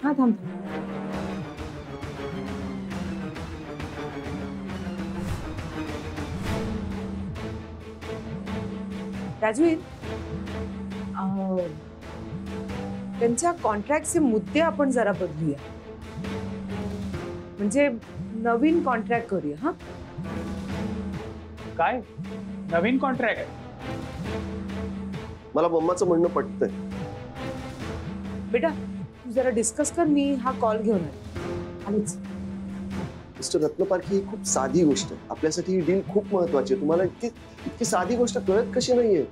हा थांब. राजवीर, त्यांच्या कॉन्ट्रॅक्टचे मुद्दे आपण जरा बदलूया. म्हणजे नवीन कॉन्ट्रॅक्ट करूया. हा काय नवीन कॉन्ट्रॅक्ट? मला मम्माचं म्हणणं पटतंय. बेटा तू जरा डिस्कस कर, मी हा कॉल घेऊन आलेच. मिस्टर रत्नपारखी ही खूप साधी गोष्ट आहे. आपल्यासाठी ही डील खूप महत्वाची आहे. तुम्हाला इतकी साधी गोष्ट कळत कशी नाहीये?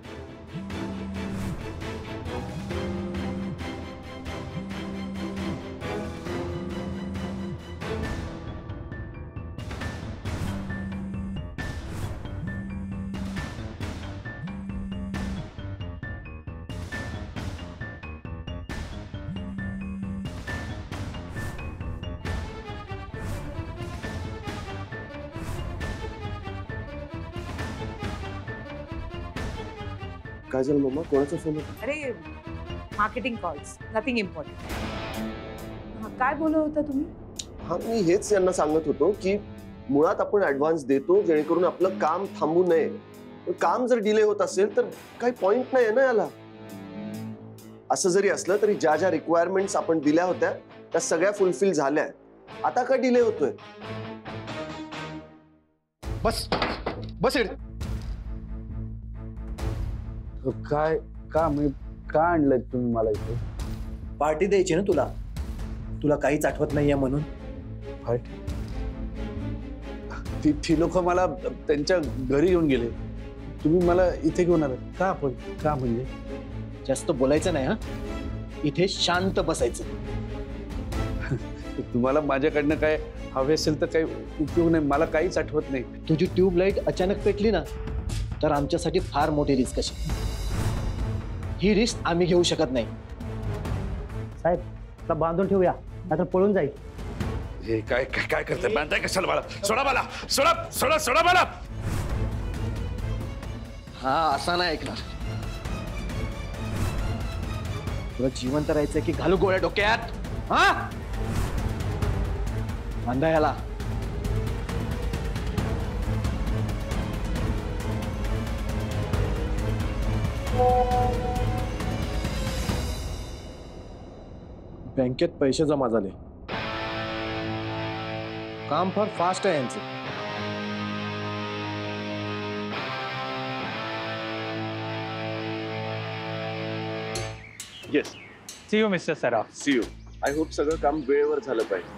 काय झालं मम्मा? कोणाचा फोन होता? अरे मार्केटिंग कॉल्स, नथिंग इम्पॉर्टंट. काय बोलत होता तुम्ही? हा, मी हेच यांना सांगत होतो की मुळात आपण ऍडव्हान्स देतो जेणेकरून आपलं काम थांबू नये. काम जर डिले होत असेल तर काही पॉइंट नाही ना याला. असं जरी असलं तरी ज्या ज्या रिक्वायरमेंट्स आपण दिल्या होत्या त्या सगळ्या फुलफिल झाल्या. आता का डिले होतोय? बस बस काय का मी का आणलंय तुम्ही मला इथे? पार्टी द्यायची ना तुला. तुला काहीच आठवत नाहीये म्हणून. ती लोक मला त्यांच्या घरी घेऊन गेले. तुम्ही मला इथे घेऊन आलात का? आपण का म्हणजे? जास्त बोलायचं नाही. हा, इथे शांत बसायचं. तुम्हाला माझ्याकडनं काय हवे असेल तर काही उपयोग नाही. मला काहीच आठवत नाही. तुझी ट्यूबलाईट अचानक पेटली ना तर आमच्यासाठी फार मोठी रिस्क अशी. ही रिस्क आम्ही घेऊ शकत नाही. साहेब तुला बांधून ठेवूया नाहीतर पळून जाईल. हे काय काय काय करते? बांधताय कशाला मला? सोडा मला, सोडा सोडा सोडा मला. हा असा नाही ऐकणार. तुला जिवंत राहायचंय की घालू गोळ्या डोक्यात? हा बांधा याला. बँकेत पैसे जमा झाले. काम फार फास्ट आहे यांचं. Yes, see you mister Saraf. See you. I hope सगळं काम वेळेवर झालं पाहिजे.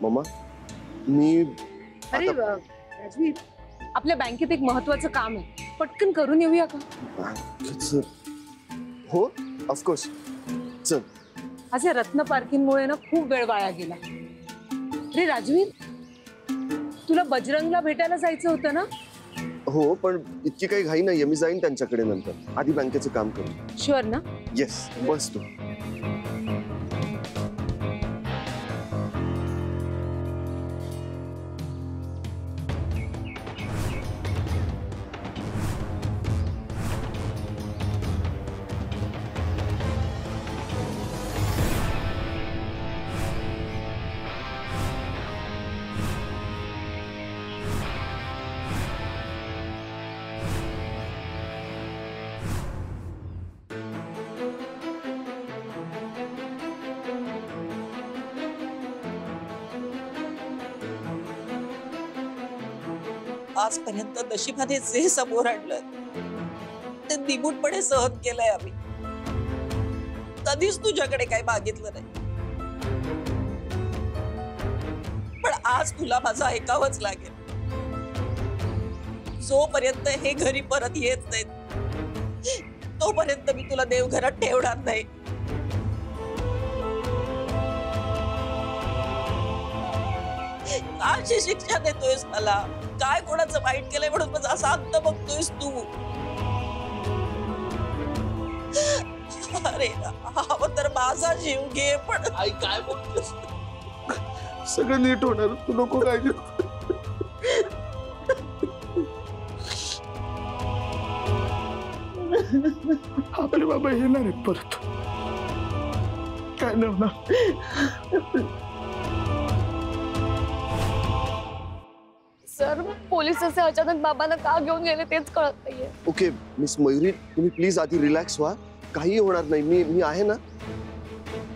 मम्मा मी अरे राजवीर, आपल्या बँकेत एक महत्वाचं काम आहे, पटकन करून येऊया का? हो ऑफकोर्स. चल. आज या रत्न पार्किंगमुळे ना खूप वेळ वाया गेला. अरे राजवीर, तुला बजरंगला भेटायला जायचं होतं ना? हो पण इतकी काही घाई नाहीये. मी जाईन त्यांच्याकडे नंतर. आधी बँकेचं काम करू. शुअर ना? येस, बस तू. आजपर्यंत नशिबाने जे समोर आणलं ते निमूटपणे सहन केलंय आम्ही. कधीच तुझ्याकडे काही मागितलं नाही. पण आज तुला माझं ऐकावंच लागेल. जोपर्यंत हे घरी परत येत नाहीत तोपर्यंत मी तुला देवघरात ठेवणार नाही. अशी शिक्षा देतोयस मला? काय कोणाचं वाईट केलंय म्हणून माझा असा अंत बघतोयस तू? अरे हवं तर माझा जीव घे, पण आई काय बोलतोस? सगळं नीट होणार. तू नको काळजी. आपले बाबा येणार आहेत परत. काय नाही होणार. सर पोलीस असे अचानक बाबांना का घेऊन गेले तेच कळत नाहीये. ओके मिस मयुरी, तुम्ही प्लीज आधी रिलॅक्स व्हा. काही होणार नाही. मी आहे ना.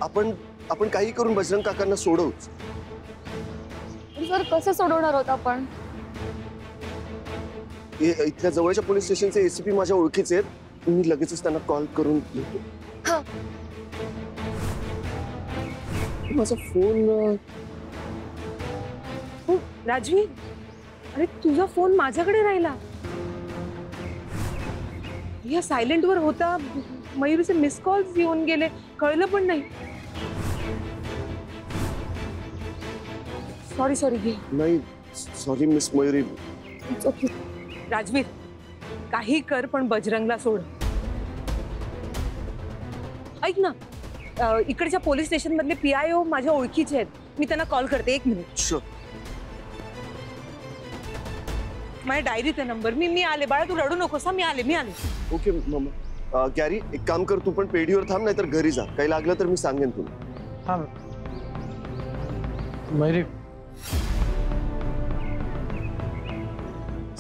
आपण काही करून बजरंग काकांना सोडवूच. सर कसं सोडवणार आहोत आपण? इथल्या जवळच्या पोलीस स्टेशनचे एसीपी माझ्या ओळखीचे आहेत. मी लगेचच त्यांना कॉल करून देतो. हा. माझा फोन. राजवीर, अरे तुझा फोन माझ्याकडे राहिला. या सायलेंट वर होता. मयुरीचे मिस कॉल्स येऊन गेले, कळलं पण नाही. सॉरी घे. नाही sorry miss Mayuri. Okay Rajveer, काही कर पण बजरंगला सोड. ऐक ना, इकडच्या पोलीस स्टेशन मधले PIO माझ्या ओळखीचे आहेत. मी त्यांना कॉल करते. 1 मिनिट. शुअर. माझ्या डायरीत आहे नंबर. मी आले बाळा, तू रडू नकोस. मी आले. Okay mamma. गॅरी, एक काम कर, तू पण पेढीवर थांब, नाहीतर घरी जा. काही लागलं तर मी सांगेन तुला. हाँ मयुरी.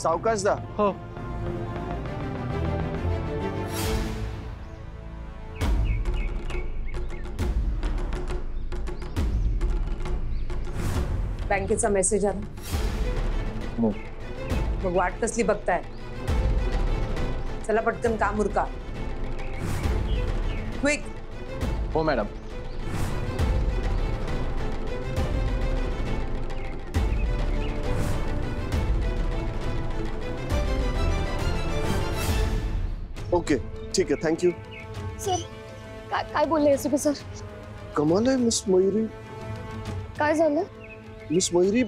सावकाश जा. हो. बँकेचा मेसेज आला. मग वाट कसली बघताय? चला पटकन काम उरका. क्विक. हो मॅडम. ओके ठीक आहे. थँक्यू. सर काय बोलले एसीपी सर? कमाल आहे मिस मयुरी. काय झालं? मिस मयुरी,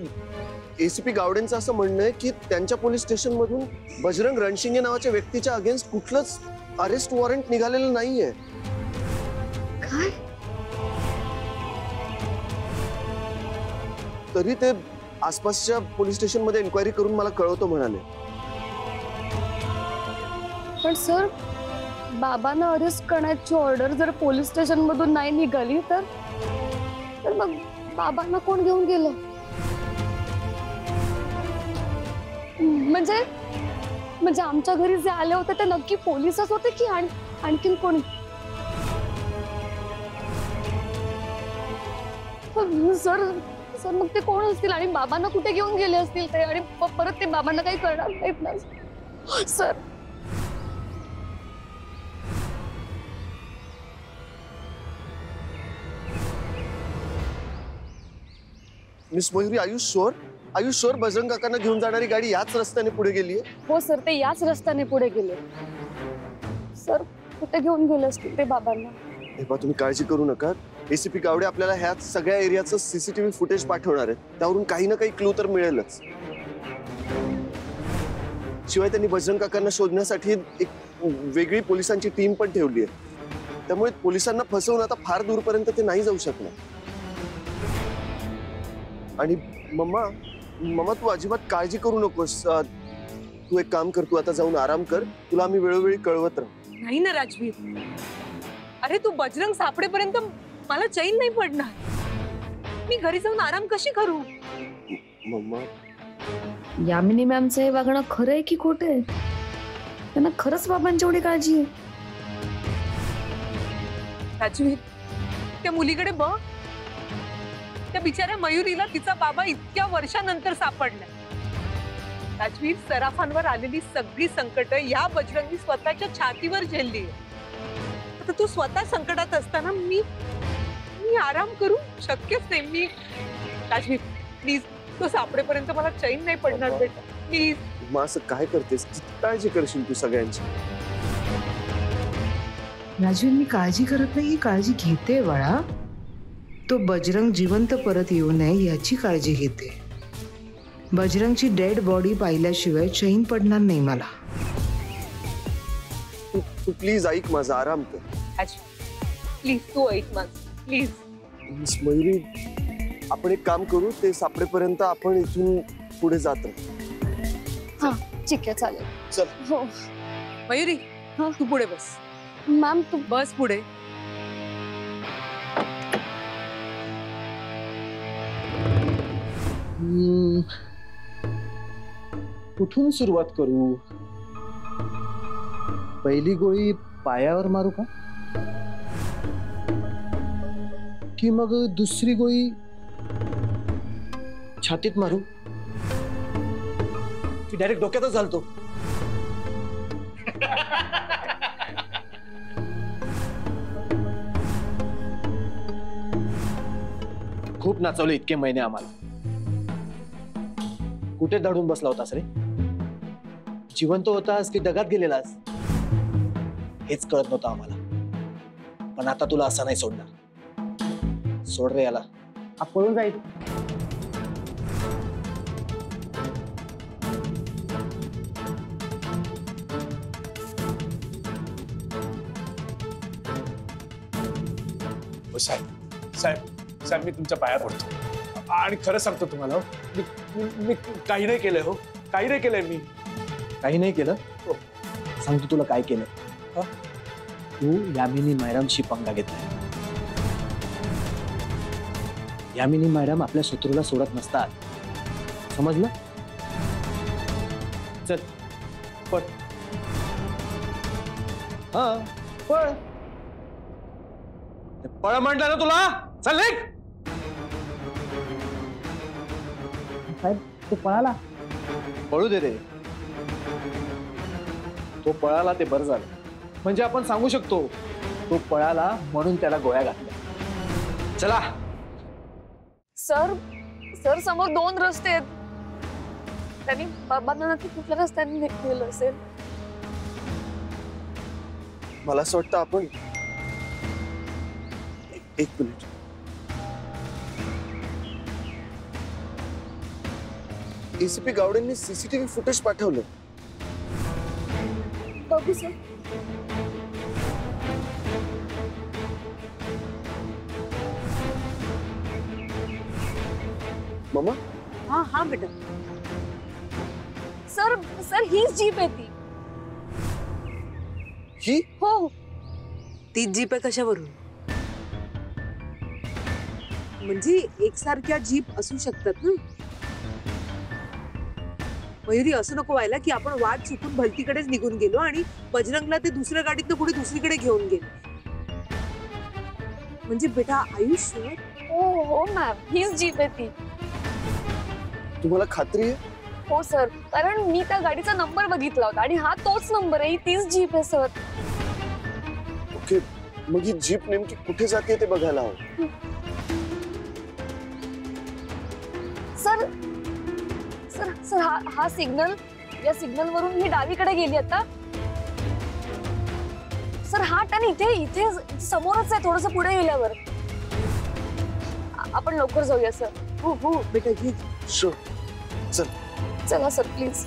एसीपी गावडेंचं असं म्हणणं आहे की त्यांच्या पोलीस स्टेशन मधून बजरंग रणशिंगे नावाच्या व्यक्तीच्या अगेन्स्ट कुठलंच अरेस्ट वॉरंट निघालेलं नाहीये. काय? तरी ते आसपासच्या पोलीस स्टेशन मध्ये एन्क्वायरी करून मला कळवतो म्हणाले. पण सर बाबांना अरेस्ट करण्याची ऑर्डर जर पोलीस स्टेशन मधून नाही निघाली तर मग बाबांना कोण घेऊन गेलं? म्हणजे आमच्या घरी जे आले होते ते नक्की पोलीसच होते की आणखीन कोणी? सर मग ते कोण असतील आणि बाबांना कुठे घेऊन गेले असतील ते? आणि परत ते बाबांना काही करणार नाहीत ना सर? मिस मयुरी, आयुष बजरंग काकांना घेऊन जाणारी गाडी याच रस्त्याने पुढे गेली आहे? हो सर, ते याच रस्त्याने पुढे गेले. सर कुठे घेऊन गेले असतील ते बाबांना? हे पहा, तुम्ही काळजी करू नका. एसीपी गावडे आपल्याला ह्या सगळ्या एरियाचं CCTV फुटेज पाठवणार आहेत. त्यावरून काही ना काही क्लू तर मिळेलच. शिवाय त्यांनी बजरंग काकांना शोधण्यासाठी एक वेगळी पोलिसांची टीम पण ठेवली आहे. त्यामुळे पोलिसांना फसवून आता फार दूरपर्यंत ते नाही जाऊ शकणार. आणि मम्मा तू अजिबात काळजी करू नकोस. तू एक काम कर, तू आता जाऊन आराम कर. तुला आम्ही वेळोवेळी कळवत राहू. नाही ना राजवीर, अरे तू बजरंग सापडेपर्यंत मला चैन नाही पडणार. मी घरी जाऊन आराम कशी करू? मम्मा, यामिनी मॅमचं हे वागणं खरं आहे की खोटं आहे? त्यांना खरंच बाबांची एवढी काळजी आहे? राजवीर, त्या मुलीकडे बघ. त्या बिचाऱ्या मयुरीला तिचा बाबा इतक्या वर्षानंतर सापडला. राजवीर, सराफांवर आलेली सगळी संकट या बजरंगी स्वतःच्या छातीवर झेलली. आता तू स्वतः संकटात असताना मी आराम करू शक्यच नाही. राजवीर प्लीज, तो सापडेपर्यंत मला चैन नाही पडणार बेटा. प्लीज. मग असं काय करतेस? किती काळजी करशील तू सगळ्यांची? राजवीर, मी काळजी करत नाही, ही काळजी घेते बाळा. तो बजरंग जिवंत परत येऊ नये याची काळजी घेते. बजरंगची डेड बॉडी पाहिल्याशिवाय चैन पडणार नाही मला. तू प्लीज ऐक माझा, आराम कर. प्लीज तू ऐक माझं, प्लीज. मिस मयुरी, आपण एक काम करू, ते सापडेपर्यंत आपण इथून पुढे जात राहू. हा ठीक आहे, चालेल. चल. हो मयुरी, हा. तू पुढे बस. मॅम तू बस पुढे. कुठून सुरुवात करू? पहिली गोळी पायावर मारू का, की मग दुसरी गोळी छातीत मारू, की डायरेक्ट डोक्यातच घालतो? खूप नाचवले इतके महिने आम्हाला. कुठे दडून बसला होतास रे? जिवंत होतास की दगात गेलेलास हेच कळत नव्हतं आम्हाला. पण आता तुला असं नाही सोडणार. सोड रे याला, पळून जाईल. साहेब साहेब साहेब मी तुमच्या पाया पडतो आणि खरं सांगतो तुम्हाला, मी काही नाही केलंय. हो, काही नाही केलंय मी. काही नाही केलं? सांगतो तुला काय केलं. तू यामिनी मॅडमशी पंगा घेतलाय. यामिनी मॅडम आपल्या शत्रूला सोडत नसतात, समजलं? चल पळ. हा पळ. पळ म्हटलं ना तुला. चल निघ. साहेब तो पळाला. पळू दे रे. तो पळाला ते बरं झालं. म्हणजे आपण सांगू शकतो तो पळाला म्हणून त्याला गोळ्या घातल्या. चला. सर सर समोर 2 रस्ते आहेत. त्यांनी बाबांना नक्की कुठल्या रस्त्याने नेलं असेल? मला असं वाटतं आपण एक मिनिट. एसीपी गावडेंनी सीसीटीव्ही फुटेज पाठवलं. बघू सर. मामा हा हा बेटा. सर सर हीच जीप आहे ती. ही हो. ती जीप आहे कशावरून? म्हणजे एकसारख्या जीप असू शकतात ना. मयुरी, असं नको व्हायला की आपण वाट चुकून भलतीकडेच निघून गेलो आणि बजरंगला ते दुसऱ्या गाडीतनं कुठे दुसरीकडे घेऊन गेले. म्हणजे बेटा आयुष्य. हो हो मॅम हीच जीप आहे ती. तुम्हाला खात्री आहे? हो सर, कारण मी त्या गाडीचा नंबर बघितला होता आणि हा तोच नंबर आहे. ही तीच जीप आहे सर. ओके, मग ही जीप नेमकी कुठे जाते ते बघायला हवं. सर सर सर हा सिग्नल, या सिग्नल वरून ही डावीकडे गेली आता. सर हा टर्न इथे इथे समोरच आहे, थोडंसं पुढे गेल्यावर. आपण लवकर जाऊया सर. हो हो बेटा घे. शुअर. चल. चला सर प्लीज.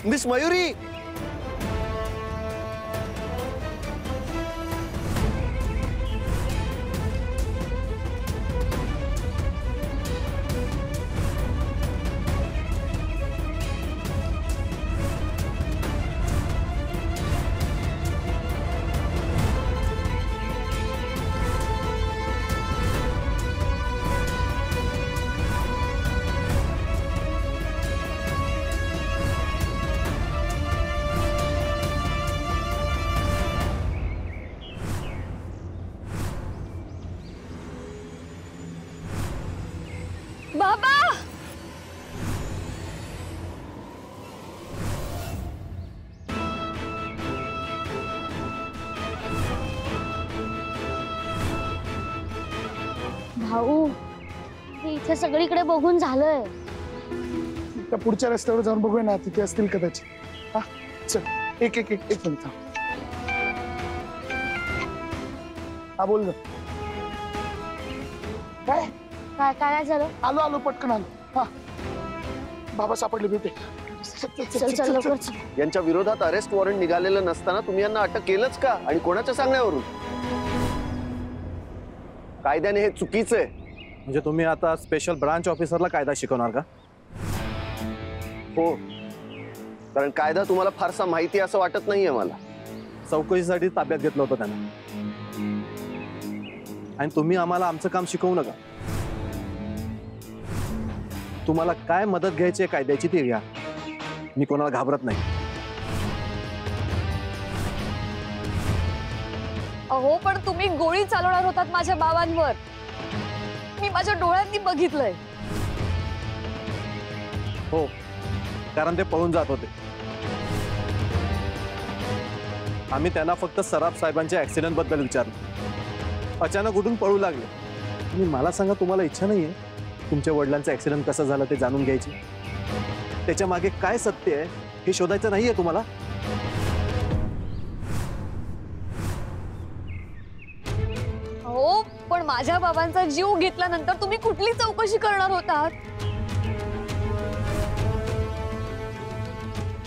मिस मयुरी. भाऊ हे इथे सगळीकडे बघून झालंय. त्या पुढच्या रस्त्यावर जाऊन बघूया ना, तिथे असतील कदाचित. हा चल, एक एक एक एक मिनिट थांब. हा बोल ना. काय काय काय झालं? आलो आलो पटकन आलो. हा बाबा सापडले भेटे. चल चल लवकर चल. यांच्या विरोधात अरेस्ट वॉरंट निघालेलं नसताना तुम्ही यांना अटक केलंच का? आणि कोणाच्या सांगण्यावरून? कायद्याने हे चुकीचं आहे. म्हणजे तुम्ही आता स्पेशल ब्रांच ऑफिसरला कायदा शिकवणार का? हो, कारण कायदा तुम्हाला फारसा माहिती असं वाटत नाहीये मला. चौकशीसाठी ताब्यात घेतलं होतं त्यांना, आणि तुम्ही आम्हाला आमचं काम शिकवू नका. तुम्हाला काय मदत घ्यायची आहे कायद्याची ती घ्या, मी कोणाला घाबरत नाही. अहो पण तुम्ही गोळी चालवणार होतात माझ्या बाबांवर, मी माझ्या डोळ्यांनी बघितलंय. हो, कारण ते पळून जात होते. आम्ही त्यांना फक्त सराफ साहेबांच्या ऍक्सिडेंट बद्दल विचारलं. अचानक उठून पळू लागले. तुम्ही मला सांगा, तुम्हाला इच्छा नाहीये तुमच्या वडिलांचं ऍक्सिडेंट कसं झालं ते जाणून घ्यायची? त्याच्या मागे काय सत्य आहे हे शोधायचं नाहीये तुम्हाला? हो पण माझ्या बाबांचा जीव घेतल्यानंतर तुम्ही कुठली चौकशी करणार होतात?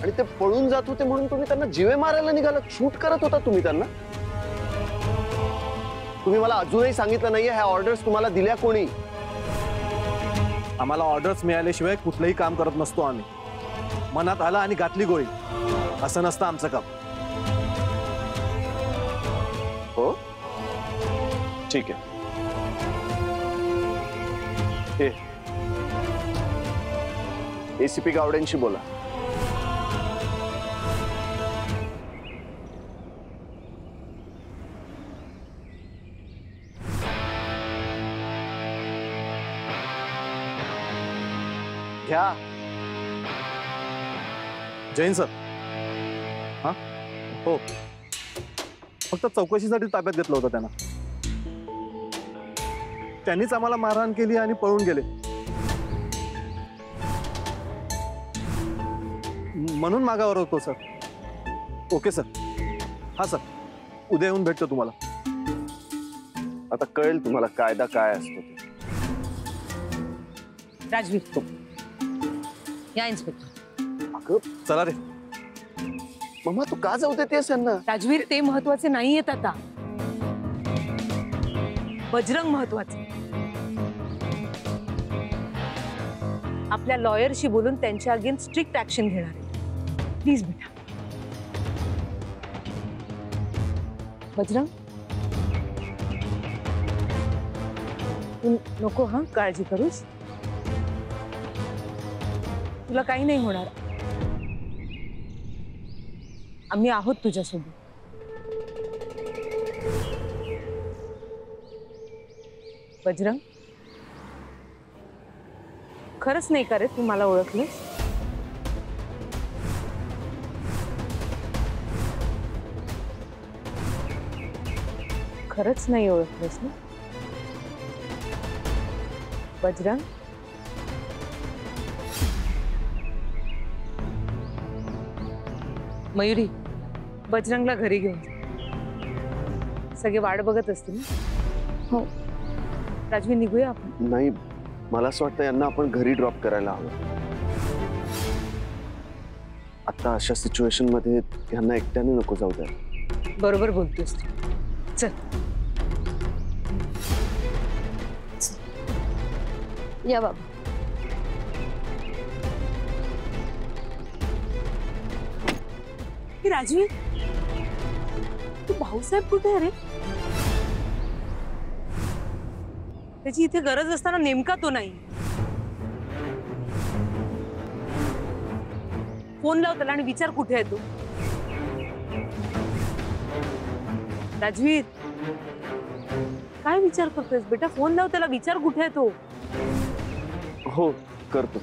आणि ते पळून जात होते म्हणून तुम्ही त्यांना जीवे मारायला निघाला, शूट करत होता तुम्ही त्यांना. तुम्ही मला अजूनही सांगितलं नाहीये ह्या ऑर्डर्स तुम्हाला दिल्या कोणी? आम्हाला ऑर्डर्स मिळाल्याशिवाय कुठलंही काम करत नसतो आम्ही. मनात आला आणि घातली गोळी असं नसतं आमचं काम. हो ठीक आहे. हे एसीपी गावडेंशी बोला. घ्या. जैन सर. हा हो, फक्त चौकशीसाठी ताब्यात घेतलं होतं त्यांना. त्यांनीच आम्हाला मारहाण केली आणि पळून गेले, म्हणून मागावर होतो सर. Okay sir. हा सर, उद्या येऊन भेटतो तुम्हाला. आता कळेल तुम्हाला कायदा काय असतो ते. राजवीर या इन्स्पेक्टर. अगं चला रे. मम्मा तू का जाऊ देतेस यांना? राजवीर ते महत्वाचे नाहीयेत आता, बजरंग महत्वाचे. आपल्या लॉयरशी बोलून त्यांच्या अगेन्स्ट स्ट्रिक्ट ऍक्शन घेणार आहे. प्लीज बेटा. बजरंग तू नको हा काळजी करूस, तुला काही नाही होणार. आम्ही आहोत तुझ्यासोबत. बजरंग खरंच नाही का रे तू मला ओळखलंस? खरंच नाही ओळखलंस ना बजरंग? मयुरी, बजरंगला घरी घेऊन जा. सगळे वाट बघत असतील ना? हो. राजवीर निघूया आपण. नाही, मला असं वाटतं यांना आपण घरी ड्रॉप करायला हवं. आता अशा सिच्युएशन मध्ये यांना एकट्याने नको जाऊ द्या. बरोबर बोलतोस तू. चल या बाबा. राजवीर तू भाऊसाहेब कुठे आहे रे? त्याची इथे गरज असताना नेमका तो नाही. फोन लाव त्याला आणि विचार कुठे आहे तू. राजवीर काय विचार करतोयस बेटा? फोन लाव त्याला, विचार कुठे आहे तो. हो करतो.